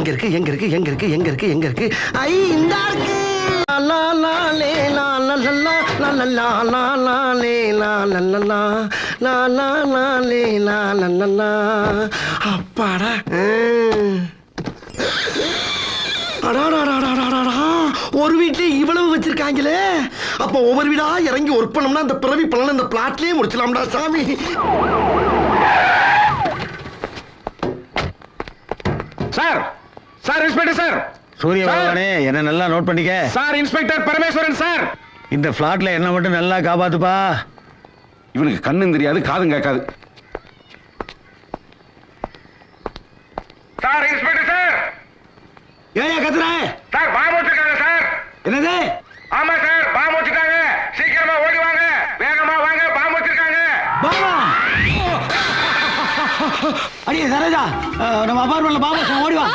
எங்க இருக்கு எங்க இருக்கு எங்க இருக்கு எங்க இருக்கு எங்க இருக்கு ஐ இந்தா இருக்கு லா லா லே லா லா லா லா லா லா லா லா லே லா லா லா லா லா லா லா லே லா லா லா லா அப்பாடா ஒரு வீட்லயே இவ்வளவு வச்சிருக்காங்களே அப்ப ஒவ்வொரு வீடா இறங்கி ஒர்க் பண்ணோம்னா அந்த பிறவி பலன் அந்த பிளாட்லயே முடிச்சலாம்டா சாமி சார் சார் இன்ஸ்பெக்டர் சார் சூரிய பகவானே என்ன நல்லா நோட் பண்ணிக்க சார் இன்ஸ்பெக்டர் பரமேஸ்வரன் சார் இந்த பிளாட்ல என்ன மட்டும் நல்லா காப்பாத்துப்பா இவனுக்கு கண்ணும் தெரியாது காதும் கேட்காது சார் இன்ஸ்பெக்டர் சார் ஏன் கத்துற சார் பாம்பு வச்சிருக்காங்க சார் என்னது ஆமா சார் பாம்பு வச்சிருக்காங்க சீக்கிரமா ஓடி வாங்க வேகமா வாங்க பாம்பு வச்சிருக்காங்க பாபா அடியே சரோஜா நம்ம அபார்ட்மெண்ட்ல பாபா ஓடி வா